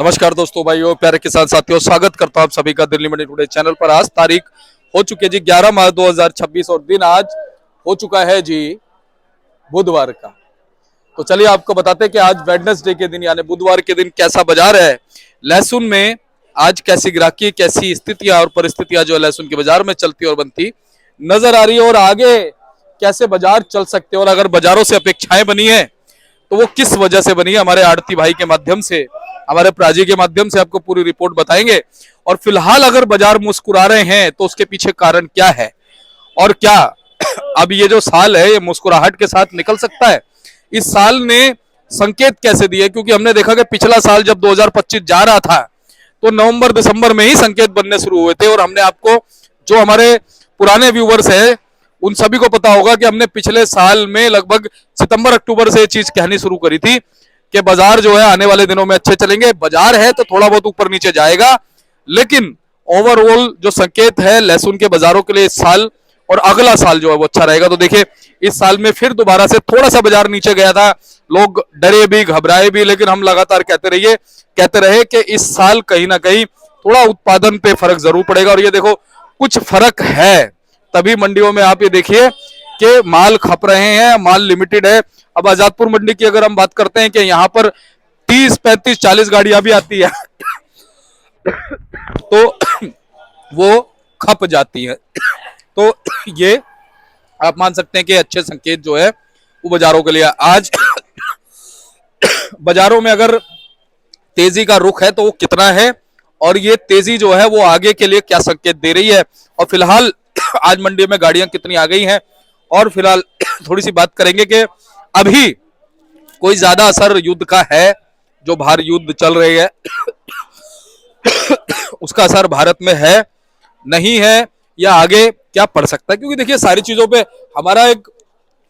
नमस्कार दोस्तों, भाइयों, प्यारे किसान साथियों, स्वागत करता हूं आप सभी का दिल्ली मंडी टुडे चैनल पर। आज तारीख हो चुकी है जी 11 मार्च 2026 और दिन आज हो चुका है जी बुधवार का। तो चलिए आपको बताते हैं कि आज वेडनेसडे के दिन यानी बुधवार के दिन कैसा बाजार है लहसुन में। आज कैसी ग्राहकी, कैसी स्थितियां और परिस्थितियां जो है लहसुन के बाजार में चलती और बनती नजर आ रही है, और आगे कैसे बाजार चल सकते हैं, और अगर बाजारों से अपेक्षाएं बनी है तो वो किस वजह से बनी है, हमारे आड़ती भाई के माध्यम से, हमारे प्राजी के माध्यम से आपको पूरी रिपोर्ट बताएंगे। और फिलहाल अगर बाजार मुस्कुरा रहे हैं तो उसके पीछे कारण क्या है, और क्या अब ये जो साल है ये मुस्कुराहट के साथ निकल सकता है। इस साल ने संकेत कैसे दिए, क्योंकि हमने देखा कि पिछला साल जब 2025 जा रहा था तो नवंबर दिसंबर में ही संकेत बनने शुरू हुए थे, और हमने आपको, जो हमारे पुराने व्यूवर्स हैं उन सभी को पता होगा कि हमने पिछले साल में लगभग सितंबर अक्टूबर से ये चीज कहनी शुरू करी थी कि बाजार जो है आने वाले दिनों में अच्छे चलेंगे। बाजार है तो थोड़ा बहुत ऊपर नीचे जाएगा, लेकिन ओवरऑल जो संकेत है लहसुन के बाजारों के लिए इस साल और अगला साल जो है वो अच्छा रहेगा। तो देखिए, इस साल में फिर दोबारा से थोड़ा सा बाजार नीचे गया था, लोग डरे भी घबराए भी, लेकिन हम लगातार कहते रहे कि इस साल कहीं ना कहीं थोड़ा उत्पादन पे फर्क जरूर पड़ेगा। और ये देखो, कुछ फर्क है, तभी मंडियों में आप ये देखिए कि माल खप रहे हैं, माल लिमिटेड है। अब आजादपुर मंडी की अगर हम बात करते हैं कि यहाँ पर 30, 35, 40 गाड़ियां भी आती है तो वो खप जाती है। तो ये आप मान सकते हैं कि अच्छे संकेत जो है वो बाजारों के लिए आज बाजारों में अगर तेजी का रुख है तो वो कितना है, और ये तेजी जो है वो आगे के लिए क्या संकेत दे रही है, और फिलहाल आज मंडी में गाड़ियां कितनी आ गई हैं। और फिलहाल थोड़ी सी बात करेंगे कि अभी कोई ज्यादा असर युद्ध का है, जो बाहर युद्ध चल रही है उसका असर भारत में है नहीं है, या आगे क्या पड़ सकता है। क्योंकि देखिए, सारी चीजों पे हमारा एक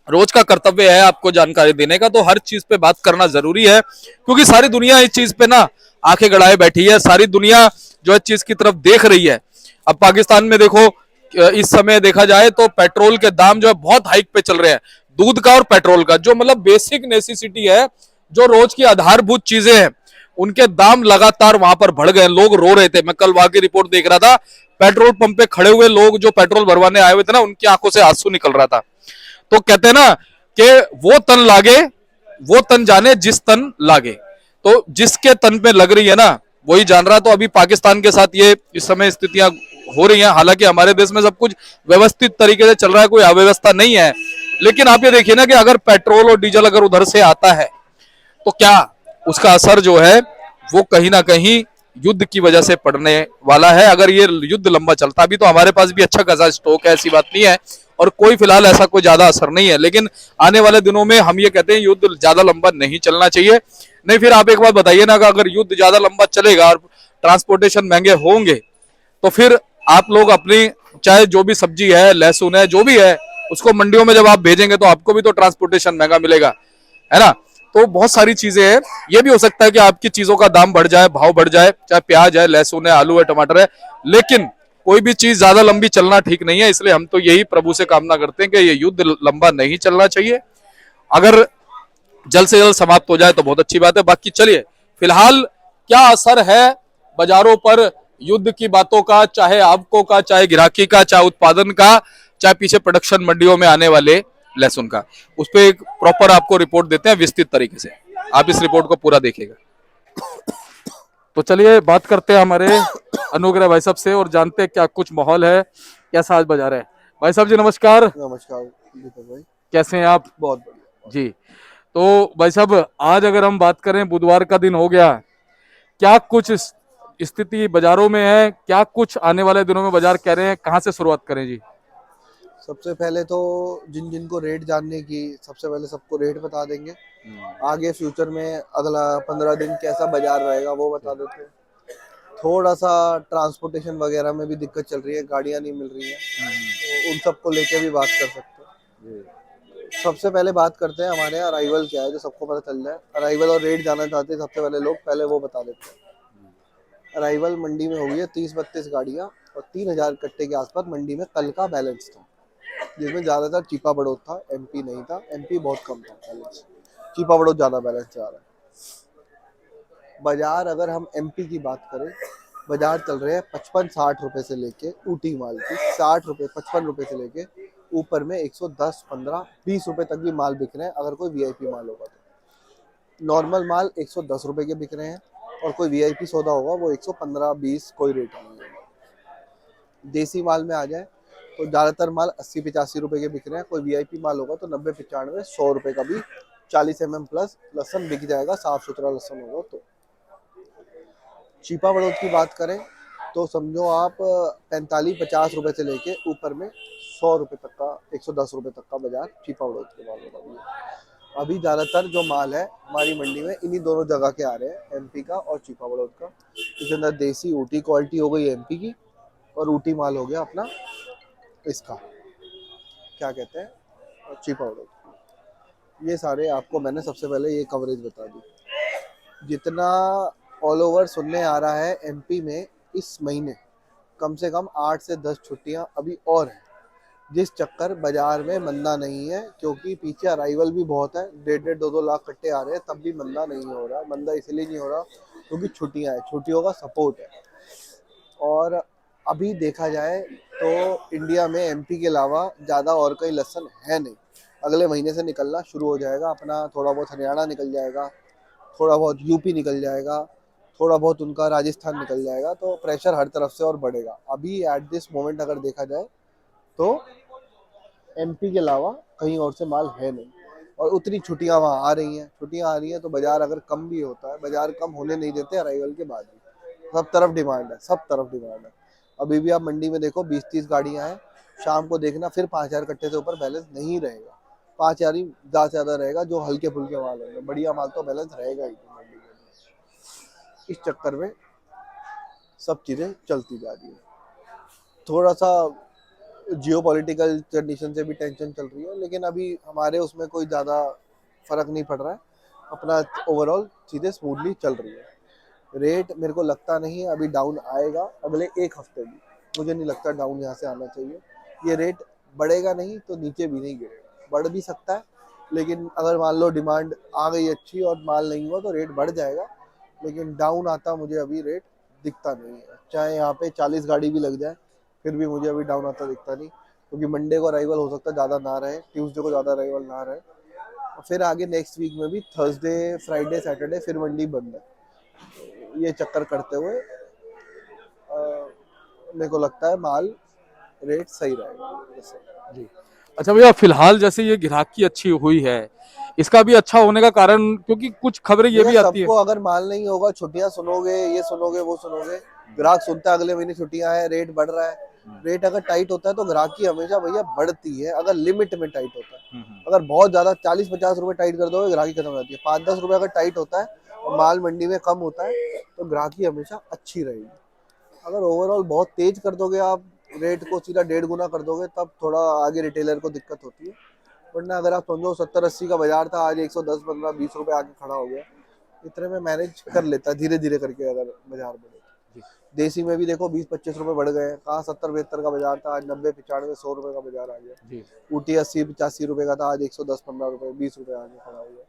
रोज का कर्तव्य है आपको जानकारी देने का, तो हर चीज पे बात करना जरूरी है, क्योंकि सारी दुनिया इस चीज पे ना आंखें गड़ाए बैठी है। सारी दुनिया जो है चीज की तरफ देख रही है। अब पाकिस्तान में देखो, इस समय देखा जाए तो पेट्रोल के दाम जो है बहुत हाइक पे चल रहे हैं, दूध का और पेट्रोल का, जो मतलब बेसिक नेसेसिटी है, जो रोज की आधारभूत चीजें हैं, उनके दाम लगातार वहां पर बढ़ गए। लोग रो रहे थे, मैं कल वहां की रिपोर्ट देख रहा था, पेट्रोल पंप पे खड़े हुए लोग जो पेट्रोल भरवाने आए हुए थे ना, उनकी आंखों से आंसू निकल रहा था। तो कहते हैं ना कि वो तन लागे, वो तन जाने जिस तन लागे। तो जिसके तन पे लग रही है ना वही जान रहा। तो अभी पाकिस्तान के साथ ये इस समय स्थितियां हो रही हैं। हालांकि हमारे देश में सब कुछ व्यवस्थित तरीके से चल रहा है, कोई अव्यवस्था नहीं है, लेकिन आप ये देखिए ना कि अगर पेट्रोल और डीजल अगर उधर से आता है तो क्या उसका असर जो है वो कहीं ना कहीं युद्ध की वजह से पड़ने वाला है। अगर ये युद्ध लंबा चलता भी तो हमारे पास भी अच्छा खासा स्टॉक है, ऐसी बात नहीं है, और कोई फिलहाल ऐसा कोई ज्यादा असर नहीं है। लेकिन आने वाले दिनों में हम ये कहते हैं युद्ध ज्यादा लंबा नहीं चलना चाहिए। नहीं, फिर आप एक बात बताइए ना, अगर युद्ध ज्यादा लंबा चलेगा और ट्रांसपोर्टेशन महंगे होंगे तो फिर आप लोग अपनी, चाहे जो भी सब्जी है, लहसुन है, जो भी है, उसको मंडियों में जब आप भेजेंगे तो आपको भी तो ट्रांसपोर्टेशन महंगा मिलेगा, है ना। तो बहुत सारी चीजें हैं। ये भी हो सकता है कि आपकी चीजों का दाम बढ़ जाए, भाव बढ़ जाए, चाहे प्याज है, लहसुन है, आलू है, टमाटर है, लेकिन कोई भी चीज ज्यादा लंबी चलना ठीक नहीं है। इसलिए हम तो यही प्रभु से कामना करते हैं कि ये युद्ध लंबा नहीं चलना चाहिए। अगर जल्द से जल्द समाप्त हो जाए तो बहुत अच्छी बात है। बाकी चलिए, फिलहाल क्या असर है बाजारों पर युद्ध की बातों का, चाहे आवकों का, चाहे गिराकी का, चाहे उत्पादन का, चाहे पीछे प्रोडक्शन मंडियों में आने वाले लहसुन का, उस पर एक प्रॉपर आपको रिपोर्ट देते हैं विस्तृत तरीके से। आप इस रिपोर्ट को पूरा देखिएगा। तो चलिए बात करते हैं हमारे अनुग्रह भाई साहब से और जानते हैं क्या कुछ माहौल है, कैसा आज बाजार है। भाई साहब जी नमस्कार। नमस्कार दीपक भाई। कैसे हैं आप? बहुत बढ़िया जी। तो भाई साहब, आज अगर हम बात करें, बुधवार का दिन हो गया, क्या कुछ स्थिति बाजारों में है, क्या कुछ आने वाले दिनों में बाजार कह रहे हैं, कहाँ से शुरुआत करें जी? सबसे पहले तो जिन जिनको रेट जानने की, सबसे पहले सबको रेट बता देंगे। आगे फ्यूचर में अगला 15 दिन कैसा बाजार रहेगा वो बता देते हैं। थोड़ा सा ट्रांसपोर्टेशन वगैरह में भी दिक्कत चल रही है, गाड़ियां नहीं मिल रही हैं, तो उन सबको लेके भी बात कर सकते हैं। सबसे पहले बात करते हैं हमारे यहाँ अराइवल क्या है, जो सबको पता चल जाए। अराइवल और रेट जानना चाहते हैं सबसे पहले लोग, पहले वो बता देते हैं। अराइवल मंडी में हुई है 30-32 गाड़ियां, और 3000 कट्टे के आसपास मंडी में कल का बैलेंस था, जिसमें ज्यादातर चीपा बड़ौद था, एमपी नहीं था। एमपी बहुत कम था बैलेंस, चीपा बड़ौद ज्यादा बैलेंस जा रहा है। बाजार अगर हम एमपी की बात करें, बाजार चल रहे हैं 55-60 रुपए से लेके ऊटी माल की 60 रुपए 55 रुपए से लेके ऊपर में 110-15-20 रुपए तक भी माल बिक रहे हैं, अगर कोई वीआईपी माल होगा तो। नॉर्मल माल 110 रुपए के बिक रहे हैं, और कोई वीआईपी सौदा होगा वो 115-20, कोई रेट नहीं है। देसी माल में आ जाए तो ज़्यादातर माल 80-85 रुपए के बिक रहे हैं, कोई वीआईपी माल होगा तो 90-95-100 रुपए का भी 40 mm प्लस लहसन बिक जाएगा, साफ सुथरा लहसन होगा तो। चीपा बड़ौद की बात करें तो समझो आप 45-50 रुपए से लेके ऊपर में 100 रुपए तक का, 110 रुपए तक का बाजार चीपा बड़ौद के माल होगा। अभी ज़्यादातर जो माल है हमारी मंडी में इन्हीं दोनों जगह के आ रहे हैं, एमपी का और चीपा बड़ौद का। इसके अंदर देसी ऊटी क्वालिटी हो गई एमपी की, और ऊटी माल हो गया अपना इसका क्या कहते हैं चीपा बड़ौद। ये सारे आपको मैंने सबसे पहले ये कवरेज बता दी। जितना ऑल ओवर सुनने आ रहा है एमपी में इस महीने कम से कम 8 से 10 छुट्टियां अभी और हैं, जिस चक्कर बाजार में मंदा नहीं है, क्योंकि पीछे अराइवल भी बहुत है, 1.5-2 लाख कट्टे आ रहे हैं, तब भी मंदा नहीं हो रहा। मंदा इसलिए नहीं हो रहा क्योंकि छुट्टियां हैं, छुट्टियों का सपोर्ट है। और अभी देखा जाए तो इंडिया में एमपी के अलावा ज़्यादा और कोई लहसन है नहीं। अगले महीने से निकलना शुरू हो जाएगा अपना, थोड़ा बहुत हरियाणा निकल जाएगा, थोड़ा बहुत यूपी निकल जाएगा, थोड़ा बहुत उनका राजस्थान निकल जाएगा, तो प्रेशर हर तरफ से और बढ़ेगा। अभी एट दिस मोमेंट अगर देखा जाए तो एमपी के अलावा कहीं और से माल है नहीं, और उतनी छुट्टियां वहाँ आ रही हैं। छुट्टियां आ रही हैं तो बाजार अगर कम भी होता है, बाजार कम होने नहीं देते अराइवल के बाद भी। सब तरफ डिमांड है, सब तरफ डिमांड है। अभी भी आप मंडी में देखो 20-30 गाड़ियां हैं, शाम को देखना फिर 5,000 कट्टे से ऊपर बैलेंस नहीं रहेगा। 5,000 ही ज़्यादा से ज़्यादा रहेगा, जो हल्के फुल्के माल होंगे, बढ़िया माल तो बैलेंस रहेगा ही नहीं मंडी में। इस चक्कर में सब चीज़ें चलती जा रही है। थोड़ा सा जियो पॉलिटिकल कंडीशन से भी टेंशन चल रही है, लेकिन अभी हमारे उसमें कोई ज़्यादा फर्क नहीं पड़ रहा है, अपना ओवरऑल चीज़ें स्मूथली चल रही है। रेट मेरे को लगता नहीं है अभी डाउन आएगा अगले एक हफ्ते में, मुझे नहीं लगता डाउन यहाँ से आना चाहिए। ये रेट बढ़ेगा नहीं तो नीचे भी नहीं गिरेगा, बढ़ भी सकता है, लेकिन अगर मान लो डिमांड आ गई अच्छी और माल नहीं हुआ तो रेट बढ़ जाएगा, लेकिन डाउन आता मुझे अभी रेट दिखता नहीं है। चाहे यहाँ पे 40 गाड़ी भी लग जाए फिर भी मुझे अभी डाउन आता दिखता नहीं, क्योंकि मंडे को अराइवल हो सकता है ज़्यादा ना रहे, ट्यूसडे को ज़्यादा अराइवल ना रहे, और फिर आगे नेक्स्ट वीक में भी थर्सडे फ्राइडे सैटरडे फिर मंडी बंद है। ये चक्कर करते हुए मेरे को लगता है माल रेट सही रहेगा जैसे। जी। अच्छा भैया, फिलहाल जैसे ये ग्राहकी अच्छी हुई है, इसका भी अच्छा होने का कारण, क्योंकि कुछ खबरें ये देखो भी आती है। सबको अगर माल नहीं होगा, छुट्टियां सुनोगे, ये सुनोगे वो सुनोगे, ग्राहक सुनता है अगले महीने छुट्टियां है, रेट बढ़ रहा है। रेट अगर टाइट होता है तो ग्राहकी हमेशा भैया बढ़ती है, अगर लिमिट में टाइट होता है। अगर बहुत ज्यादा 40-50 रुपए टाइट कर दोगे ग्राहकी खत्म हो जाती है। 5-10 रुपए अगर टाइट होता है और माल मंडी में कम होता है तो ग्राहकी हमेशा अच्छी रहेगी। अगर ओवरऑल बहुत तेज कर दोगे आप, रेट को सीधा 1.5 गुना कर दोगे, तब थोड़ा आगे रिटेलर को दिक्कत होती है। वरना अगर आप समझो 70-80 का बाजार था, आज 110-15-20 रुपए आके खड़ा हो गया, इतने में मैनेज कर लेता है धीरे धीरे करके अगर बाजार बढ़े। देसी में भी देखो 20-25 रुपए बढ़ गए, कहाँ 70-72 का बाजार था, आज 90-95-100 रुपए का बाजार आ गया। ऊटी 80-85 रुपए का था, आज 110-15 रुपए 20 रुपए आगे खड़ा हो गया।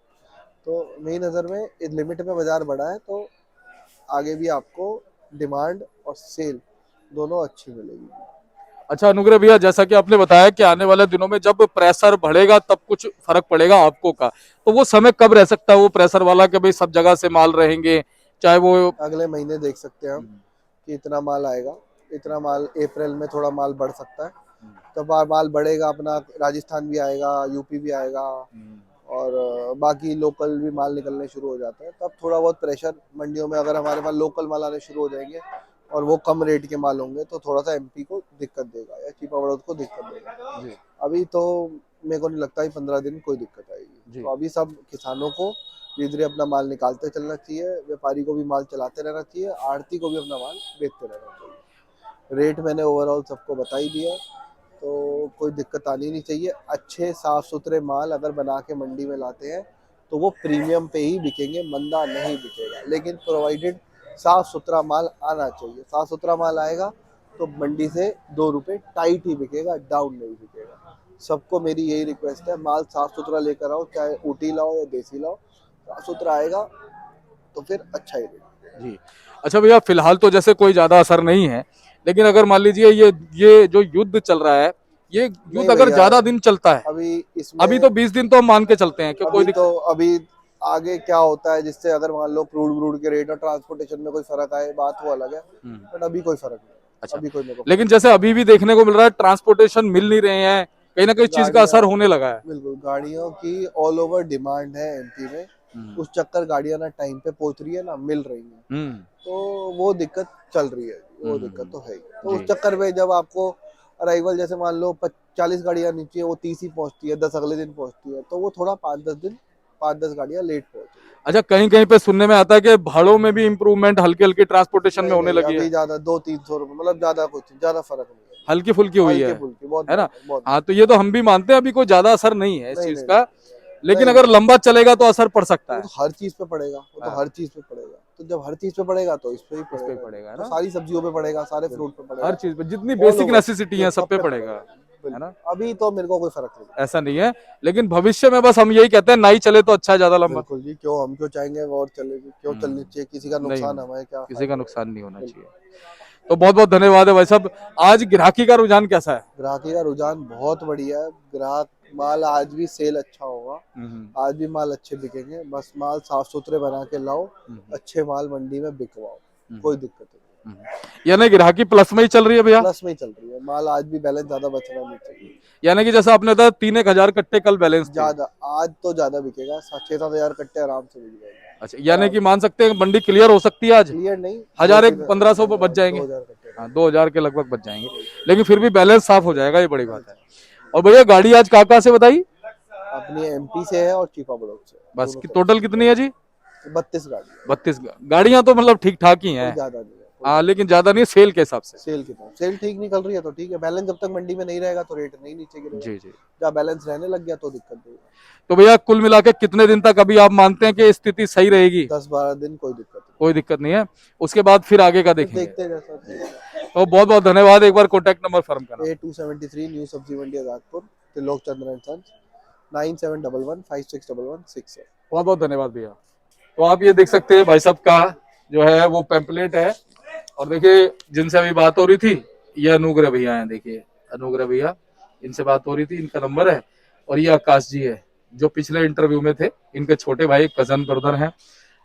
तो मेरी नज़र में इस लिमिट में बाजार बढ़ा है, तो आगे भी आपको डिमांड और सेल दोनों अच्छी मिलेगी। अच्छा अनुग्रह भैया, जैसा कि आपने बताया कि आने वाले दिनों में जब प्रेशर बढ़ेगा तब कुछ फर्क पड़ेगा आपको का, तो वो समय कब रह सकता है वो प्रेशर वाला, कि भाई सब जगह से माल रहेंगे, चाहे वो। अगले महीने देख सकते हैं हम कि इतना माल आएगा, इतना माल अप्रैल में थोड़ा माल बढ़ सकता है, तब माल बढ़ेगा, अपना राजस्थान भी आएगा, यूपी भी आएगा, और बाकी लोकल भी माल निकलने शुरू हो जाते हैं, तब थोड़ा बहुत प्रेशर मंडियों में, अगर हमारे पास लोकल माल आने शुरू हो जाएंगे और वो कम रेट के माल होंगे तो थोड़ा सा एमपी को दिक्कत देगा या चीपा बड़ौद को दिक्कत देगा। अभी तो मेरे को नहीं लगता है 15 दिन कोई दिक्कत आएगी। तो अभी सब किसानों को धीरे धीरे अपना माल निकालते चलना चाहिए, व्यापारी को भी माल चलाते रहना चाहिए, आड़ती को भी अपना माल बेचते रहना चाहिए। रेट मैंने ओवरऑल सबको बता ही दिया, तो कोई दिक्कत आनी नहीं चाहिए। अच्छे साफ सुथरे माल अगर बना के मंडी में लाते हैं तो वो प्रीमियम पे ही बिकेंगे, मंदा नहीं बिकेगा, लेकिन प्रोवाइडेड साफ सुथरा माल आना चाहिए। साफ सुथरा माल आएगा तो मंडी से 2 रुपए टाइट ही बिकेगा, डाउन नहीं बिकेगा। सबको मेरी यही रिक्वेस्ट है, माल साफ सुथरा लेकर आओ, चाहे ऊटी लाओ या देसी लाओ, साफ सुथरा आएगा तो फिर अच्छा ही रेट। जी। अच्छा भैया, फिलहाल तो जैसे कोई ज्यादा असर नहीं है, लेकिन अगर मान लीजिए ये जो युद्ध चल रहा है, ये नहीं युद्ध अगर भैया, ज्यादा दिन चलता है, अभी अभी तो इसमें 20 दिन तो हम मान के चलते हैं कि कोई दिक्कत। अभी आगे क्या होता है, जिससे अगर मान लो क्रूड व्रूड के रेट और ट्रांसपोर्टेशन में कोई फर्क आए, बात वो अलग है। बट अभी कोई फर्क नहीं, अच्छा, अभी कोई मेरे को लेकिन फर्क जैसे अभी भी देखने को मिल रहा है ट्रांसपोर्टेशन मिल नहीं रहे हैं, कहीं ना कहीं नहीं। चीज का गाड़ियाँ, असर होने लगा है। बिल्कुल गाड़ियों की ऑल ओवर डिमांड है एमपी में। उस चक्कर गाड़ियाँ ना टाइम पे पहुंच रही है ना मिल रही है, हम्म। तो वो दिक्कत चल रही है, वो दिक्कत तो है ही। तो उस जी। चक्कर में जब आपको अराइवल जैसे मान लो 40 गाड़ियाँ नीचे है, वो 30 ही पहुंचती है, 10 अगले दिन पहुंचती है, तो वो थोड़ा 5-10 दिन, 5-10 गाड़ियाँ लेट पहुंच रही है। अच्छा, कहीं कहीं पे सुनने में आता है कि भाड़ों में भी इम्प्रूवमेंट हल्की हल्की ट्रांसपोर्टेशन में नहीं होने नहीं, लगी है। अभी ज्यादा 200-300 रुपये, मतलब ज्यादा कुछ ज्यादा फर्क नहीं है। हल्की फुल्की हुई हल्के है फुल्के बहुत है ना? माइनर, बहुत हाँ, तो ये तो हम भी मानते हैं अभी कोई ज्यादा असर नहीं है इस नहीं चीज नहीं का, नहीं लेकिन नहीं, अगर लंबा चलेगा तो असर पड़ सकता वो है। तो हर चीज पे पड़ेगा, वो तो हाँ, हर चीज पे पड़ेगा। तो जब हर चीज पे पड़ेगा तो इस पे भी इस पे पड़ेगा, पड़ेगा, है तो ना? सारी सब्जियों पे पड़ेगा, सारे फ्रूट पे हर पड़ेगा, चीज पे जितनी ऑल बेसिक ओवर नेसेसिटी है सब सब पे पे पड़ेगा, पड़ेगा। है ना? बिल्कुल, अभी तो मेरे को कोई फर्क नहीं पड़ता। ऐसा नहीं है, लेकिन भविष्य में बस हम यही कहते हैं ना ही चले तो अच्छा है, ज्यादा लंबा। बिल्कुल जी, क्यों हम क्यों चाहेंगे और चलेगी, क्यों चलनी चाहिए, किसी का नहीं नुकसान होना, हमें क्या किसी का फायदा है। नुकसान नहीं होना बिल्कुल। चाहिए। तो बहुत बहुत धन्यवाद है भाई साहब। आज ग्राहकी का रुझान कैसा है? ग्राहकी का रुझान बहुत बढ़िया है। ग्राहक, माल आज भी सेल अच्छा होगा, आज भी माल अच्छे बिकेंगे। बस माल साफ सुथरे बना के लाओ, अच्छे माल मंडी में बिकवाओ, कोई दिक्कत नहीं। यानी ग्राहकी प्लस में ही चल रही है भैया? प्लस में ही चल रही है, माल आज भी बैलेंस ज्यादा बचना नहीं चाहिए। यानी कि जैसा आपने बताया 3-1 हजार कट्टे कल बैलेंस थे। ज्यादा, आज तो ज्यादा बिकेगा, 6-7 हजार कट्टे आराम से बिक जाएंगे, अच्छा, यानी आराम कि से। मान सकते हैं मंडी क्लियर हो सकती है आज? क्लियर नहीं, दो हजार एक तीन 1500 बच दो जाएंगे। हजार कट्टे हाँ, रहेंगे। 2000 के लगभग बच जाएंगे, लेकिन फिर भी बैलेंस साफ हो जाएगा, ये बड़ी बात है। और भैया गाड़ी आज कहाँ कहाँ से बताई? अपनी एमपी से है और चीपा बड़ौद से, बस दोनों कि तरफ टोटल से। कितनी है जी? 32 गाड़ी, 32 गाड़ियां तो मतलब ठीक ठाक ही कोई हैं। ज्यादा नहीं है, कोई हाँ, ज्यादा। लेकिन ज्यादा नहीं सेल के हिसाब से। सेल की तरफ, सेल ठीक निकल रही है तो ठीक है, बैलेंस जब तक मंडी में नहीं रहेगा तो रेट नहीं नीचे गिरेगा। जी जी। जब बैलेंस रहने लग गया तो दिक्कत नहीं है। तो भैया कुल मिला के कितने दिन तक अभी आप मानते हैं कि स्थिति सही रहेगी? 10-12 दिन कोई दिक्कत नहीं, कोई दिक्कत नहीं है, उसके बाद फिर आगे का फिर देखेंगे। देखते हैं जैसा चलेगा। तो बहुत बहुत धन्यवाद, एक बार कॉन्टैक्ट नंबर फर्म करना। A273 न्यू सब्जी मंडी आजादपुर, त्रिलोक चंद्र एंड सन्स, 9711561167। बहुत बहुत धन्यवाद भैया। तो आप ये देख सकते हैं भाई साहब का जो है वो पैम्पलेट है, और देखिए जिनसे अभी बात हो रही थी, ये अनुग्रह भैया हैं, देखिए अनुग्रह भैया, इनसे बात हो रही थी, इनका नंबर है। और ये आकाश जी है जो पिछले इंटरव्यू में थे, इनके छोटे भाई कजन ब्रदर हैं।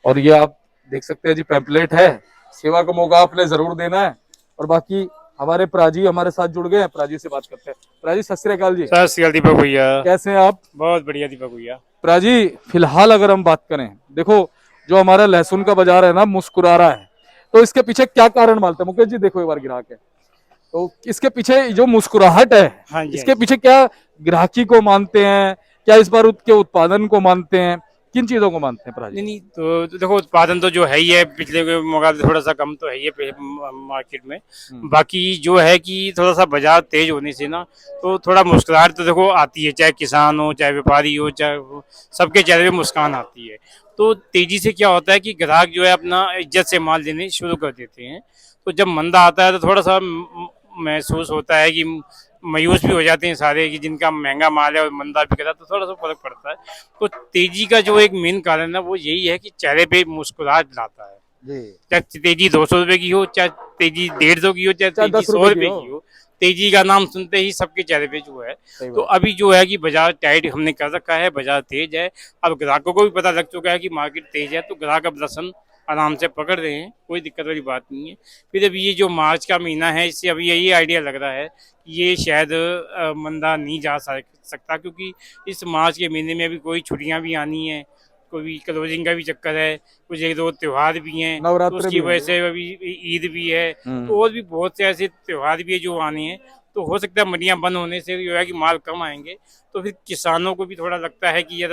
और ये आप देख सकते हैं जी पैम्पलेट है, सेवा का मौका आपने जरूर देना है। और बाकी हमारे प्राजी हमारे साथ जुड़ गए हैं, प्राजी से बात करते हैं। प्राजी सत श्री अकाल जी, सत श्री अकाल दीपक भैया। कैसे हैं आप? बहुत बढ़िया दीपक भैया। प्राजी, फिलहाल अगर हम बात करें, देखो जो हमारा लहसुन का बाजार है ना मुस्कुरा रहा है, तो इसके पीछे क्या कारण मानते हैं? मुकेश जी देखो एक बार ग्राहक है, तो इसके पीछे जो मुस्कुराहट है, हाँ जी, हाँ इसके जी। पीछे क्या ग्राहकी को मानते हैं, क्या इस बार उसके उत्पादन को मानते हैं, किन चीजों को मानते हैं प्राजी? नहीं नहीं, तो देखो उत्पादन तो जो है ही है, पिछले के मुकाबले थोड़ा सा कम तो है ही है मार्केट में। बाकी जो है कि थोड़ा सा बाजार तेज होने से ना, तो थोड़ा मुस्कुराहट तो देखो आती है, चाहे किसान हो चाहे व्यापारी हो, चाहे सबके चेहरे पे मुस्कान आती है। तो तेजी से क्या होता है कि ग्राहक जो है अपना इज्जत से माल देने शुरू कर देते हैं। तो जब मंदा आता है तो थोड़ा सा महसूस होता है कि मायूस भी हो जाते हैं सारे, कि जिनका महंगा माल है और मंदा भी करा, तो थोड़ा सा फर्क पड़ता है। तो तेजी का जो एक मेन कारण है वो यही है कि चेहरे पे मुस्कुराहट लाता है। जी। चाहे तेजी 200 रुपए की हो, चाहे तेजी 150 की हो, चाहे चाहे तेजी 10 100 रुपए की रुपए हो। की हो, तेजी का नाम सुनते ही सबके चेहरे पे जो है। सही तो बात। अभी जो है कि बाजार टाइट हमने कर रखा है, बाजार तेज है। अब ग्राहकों को भी पता लग चुका है कि मार्केट तेज है, तो ग्राहक अब लसन आराम से पकड़ रहे हैं, कोई दिक्कत वाली बात नहीं है। फिर अभी ये जो मार्च का महीना है, इससे अभी यही आइडिया लग रहा है कि ये शायद मंदा नहीं जा सकता, क्योंकि इस मार्च के महीने में अभी कोई छुट्टियां भी आनी है, कोई क्लोजिंग का भी चक्कर है, कुछ एक दो त्योहार भी हैं, तो नवरात्र उसकी भी वजह है। से अभी ईद भी है, तो और भी बहुत से ऐसे त्योहार भी है जो आने हैं। तो हो सकता है मंडियां बंद होने से जो है कि माल कम आएंगे, तो फिर किसानों को भी थोड़ा लगता है कि यार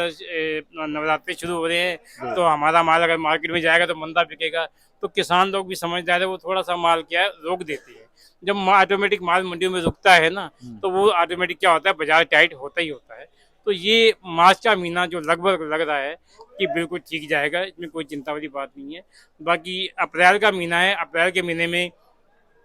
नवरात्रि शुरू हो रहे हैं, तो हमारा माल अगर मार्केट में जाएगा तो मंदा बिकेगा। तो किसान लोग भी समझदार है, वो थोड़ा सा माल क्या है रोक देते हैं। जब ऑटोमेटिक माल मंडियों में रुकता है ना, तो वो ऑटोमेटिक क्या होता है, बाजार टाइट होता ही होता है। तो ये मार्च का महीना जो लगभग लग रहा है कि बिल्कुल ठीक जाएगा, इसमें कोई चिंता वाली बात नहीं है। बाकी अप्रैल का महीना है, अप्रैल के महीने में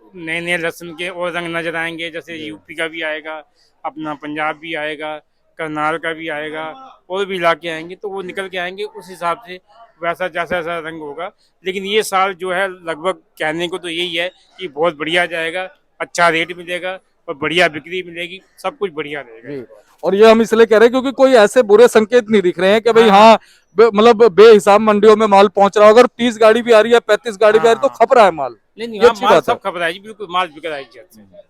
नए नए लहसुन के और रंग नजर आएंगे, जैसे यूपी का भी आएगा, अपना पंजाब भी आएगा, करनाल का भी आएगा, और भी इलाके आएंगे, तो वो निकल के आएंगे। उस हिसाब से वैसा जैसा जैसा रंग होगा। लेकिन ये साल जो है लगभग कहने को तो यही है कि बहुत बढ़िया जाएगा, अच्छा रेट मिलेगा और बढ़िया बिक्री मिलेगी, सब कुछ बढ़िया रहेगा। जी। और ये हम इसलिए कह रहे हैं क्योंकि कोई ऐसे बुरे संकेत नहीं दिख रहे हैं कि भाई हाँ मतलब बेहिसाब मंडियों में माल पहुंच रहा है। अगर 30 गाड़ी भी आ रही है, 35 गाड़ी भी आ रही है, तो खप रहा है माल। नहीं, ये हाँ, अच्छी माल बात है। सब खबर है जी, बिल्कुल माल बिक रहा है जी अच्छे से।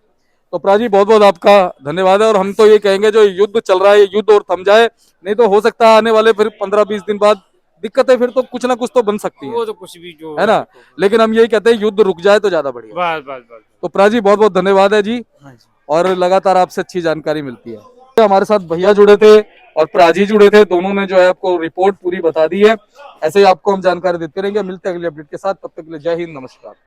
तो प्राजी बहुत बहुत आपका धन्यवाद है। और हम तो ये कहेंगे जो युद्ध चल रहा है, ये युद्ध और थम जाए, नहीं तो हो सकता है आने वाले फिर 15-20 दिन बाद दिक्कतें फिर तो कुछ ना कुछ तो बन सकती है वो तो कुछ भी जो है ना। लेकिन हम यही कहते हैं युद्ध रुक जाए तो ज्यादा बढ़िया। बस बस बस। तो प्राजी बहुत बहुत धन्यवाद है जी। हाँ जी। और लगातार आपसे अच्छी जानकारी मिलती है। हमारे साथ भैया जुड़े थे और प्राजी जुड़े थे, दोनों ने जो है आपको रिपोर्ट पूरी बता दी है। ऐसे ही आपको हम जानकारी देते रहेंगे। मिलते हैं अगले अपडेट के साथ, तब तक के लिए जय हिंद, नमस्कार।